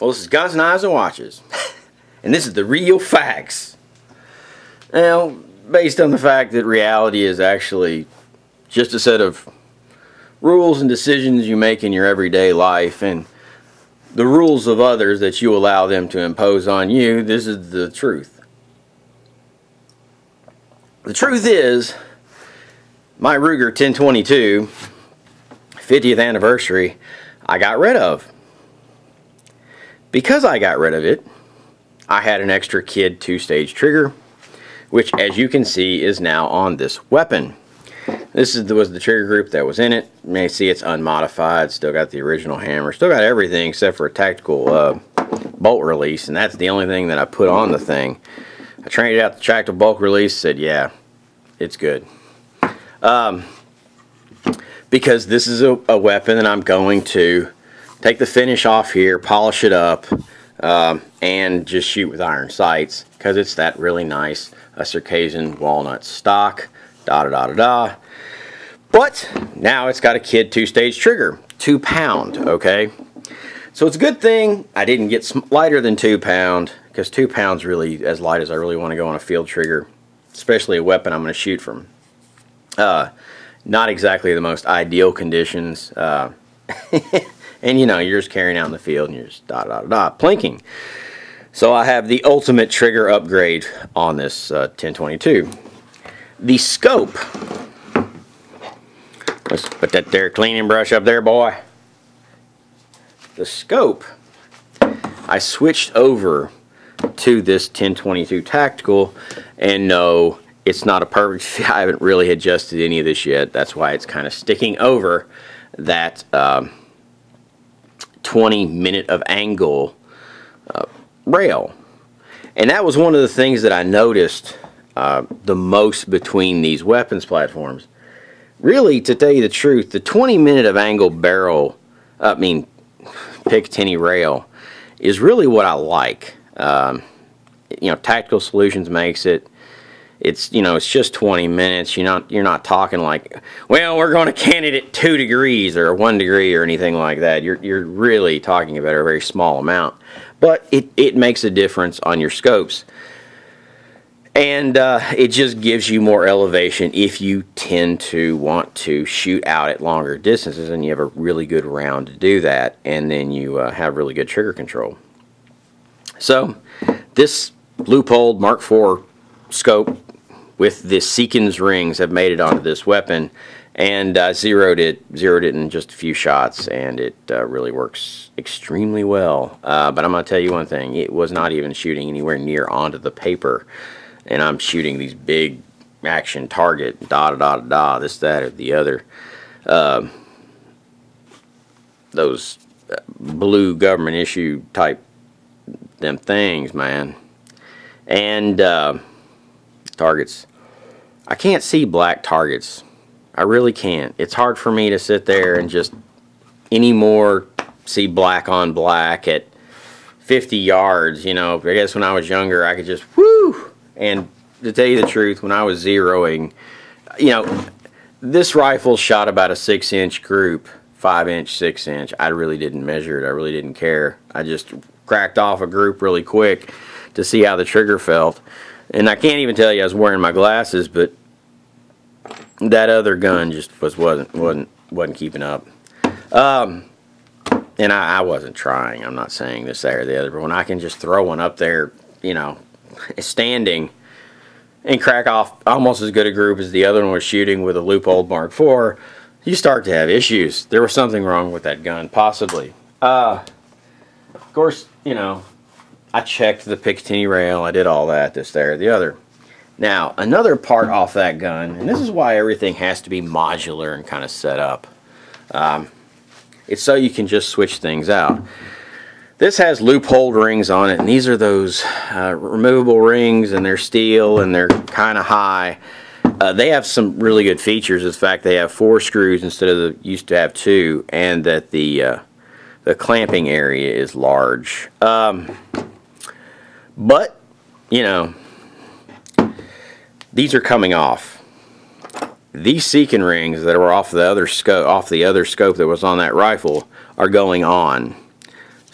Well, this is Guns, Knives, and Watches. And this is the real facts. Now, based on the fact that reality is actually just a set of rules and decisions you make in your everyday life and the rules of others that you allow them to impose on you, this is the truth. The truth is, my Ruger 1022 50th anniversary, I got rid of. Because I got rid of it, I had an extra kid 2-stage trigger, which as you can see is now on this weapon. This was the trigger group that was in it. You may see it's unmodified, still got the original hammer, still got everything except for a tactical bolt release, and that's the only thing that I put on the thing. I trained it out the tactical bolt release, said yeah, it's good. Because this is a weapon and I'm going to take the finish off here, polish it up, and just shoot with iron sights because it's that really nice Circassian walnut stock, da-da-da-da-da. But now it's got a kid 2-stage trigger, 2 pound, okay? So it's a good thing I didn't get lighter than 2 pound because 2 pounds really as light as I really want to go on a field trigger, especially a weapon I'm going to shoot from. Not exactly the most ideal conditions. And you know, you're just carrying out in the field and you're just plinking. So I have the ultimate trigger upgrade on this 1022. The scope. Let's put that there cleaning brush up there, boy. The scope, I switched over to this 1022 tactical, and no, it's not a perfect fit. I haven't really adjusted any of this yet. That's why it's kind of sticking over that 20 minute of angle rail. And that was one of the things that I noticed the most between these weapons platforms. Really, to tell you the truth, the 20 minute of angle barrel, Picatinny rail, is really what I like. You know, Tactical Solutions makes it. It's, you know, it's just 20 minutes. You're not talking like, well, we're going to can it at 2 degrees or 1 degree or anything like that. You're really talking about a very small amount. But it makes a difference on your scopes. And it just gives you more elevation if you tend to want to shoot out at longer distances, and you have a really good round to do that, and then you have really good trigger control. So this Leupold Mark IV scope with the Seekins rings have made it onto this weapon, and zeroed it in just a few shots, and it really works extremely well. But I'm going to tell you one thing, it was not even shooting anywhere near onto the paper, and I'm shooting these big action target, this, that, or the other. Those blue government issue type them things, man. And targets, I can't see black targets. I really can't. It's hard for me to sit there and just anymore see black on black at 50 yards. You know, I guess when I was younger I could just whoo. And to tell you the truth, when I was zeroing, you know, this rifle shot about a 6-inch group, 5-inch, 6-inch. I really didn't measure it. I really didn't care. I just cracked off a group really quick to see how the trigger felt. And I can't even tell you I was wearing my glasses, but that other gun just wasn't keeping up. And I wasn't trying. I'm not saying this, that, or the other, but when I can just throw one up there, you know, standing and crack off almost as good a group as the other one was shooting with a Leupold Mark IV, you start to have issues. There was something wrong with that gun, possibly. Of course, you know, I checked the Picatinny rail, I did all that, this, there, or the other. Now, another part off that gun, and this is why everything has to be modular and kind of set up. It's so you can just switch things out. This has Leupold rings on it, and these are those removable rings, and they're steel, and they're kind of high. They have some really good features. In fact, they have 4 screws instead of the used to have 2, and that the clamping area is large. But, you know, these are coming off. These Seekin rings that were off the other scope that was on that rifle are going on.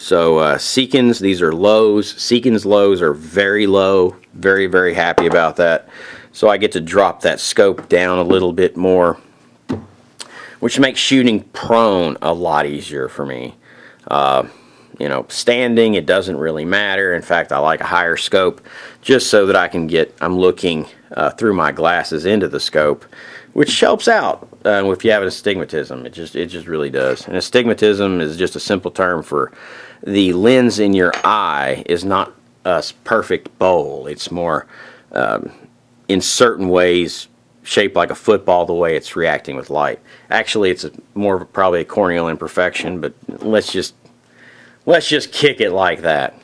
So Seekins, these are lows. Seekins lows are very low. Very, very happy about that. So I get to drop that scope down a little bit more, which makes shooting prone a lot easier for me. You know, standing, it doesn't really matter. In fact, I like a higher scope just so that I can get, I'm looking through my glasses into the scope, which helps out if you have an astigmatism. It just really does. And astigmatism is just a simple term for the lens in your eye is not a perfect bowl. It's more, in certain ways, shaped like a football the way it's reacting with light. Actually, it's more of probably a corneal imperfection, but let's just kick it like that.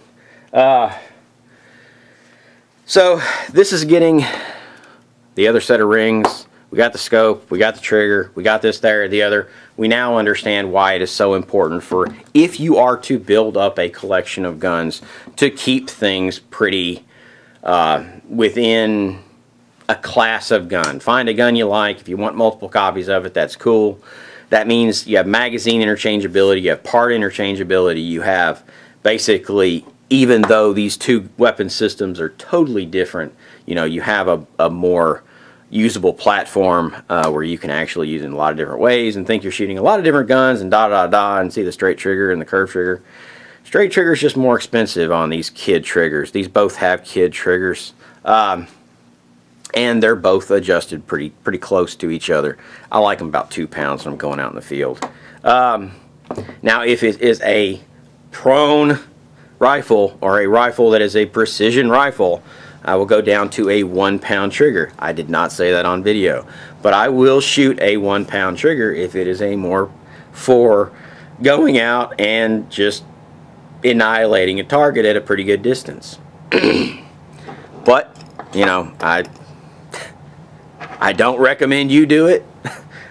So this is getting the other set of rings. We got the scope, we got the trigger, we got this, there, the other. We now understand why it is so important for, if you are to build up a collection of guns, to keep things pretty within a class of gun. Find a gun you like. If you want multiple copies of it, that's cool. That means you have magazine interchangeability, you have part interchangeability, you have basically, even though these two weapon systems are totally different, you know, you have a more usable platform where you can actually use it in a lot of different ways and think you're shooting a lot of different guns and and see the straight trigger and the curved trigger. Straight trigger is just more expensive on these kid triggers. These both have kid triggers. And they're both adjusted pretty close to each other. I like them about 2 pounds when I'm going out in the field. Now, if it is a prone rifle or a rifle that is a precision rifle, I will go down to a 1 pound trigger. I did not say that on video, but I will shoot a 1 pound trigger if it is a more for going out and just annihilating a target at a pretty good distance. But, you know, I don't recommend you do it.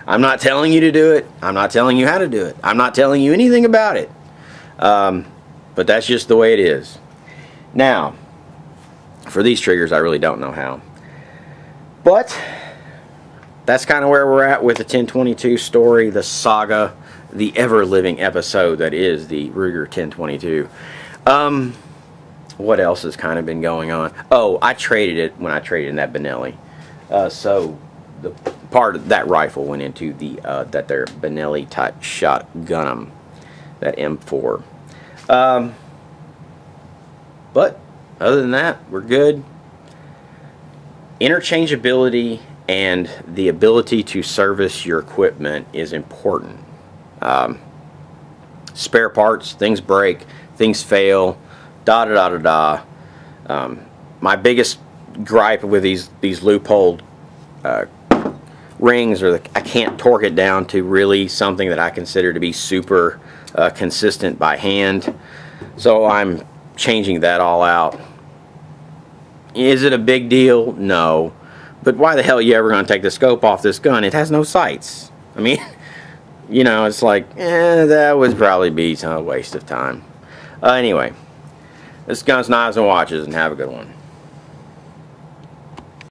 I'm not telling you to do it. I'm not telling you how to do it. I'm not telling you anything about it. But that's just the way it is. Now, for these triggers, I really don't know how. But that's kind of where we're at with the 1022 story, the saga, the ever-living episode that is the Ruger 1022. What else has kind of been going on? Oh, I traded it when I traded in that Benelli. So the part of that rifle went into the that their Benelli type shotgun, that M4. But other than that, we're good. Interchangeability and the ability to service your equipment is important. Spare parts, things break, things fail, My biggest gripe with these loopholed rings are I can't torque it down to really something that I consider to be super consistent by hand. So I'm changing that all out. Is it a big deal? No. But why the hell are you ever going to take the scope off this gun? It has no sights. I mean, you know, it's like, that would probably be a waste of time. Anyway, this gun's knives and watches, and have a good one.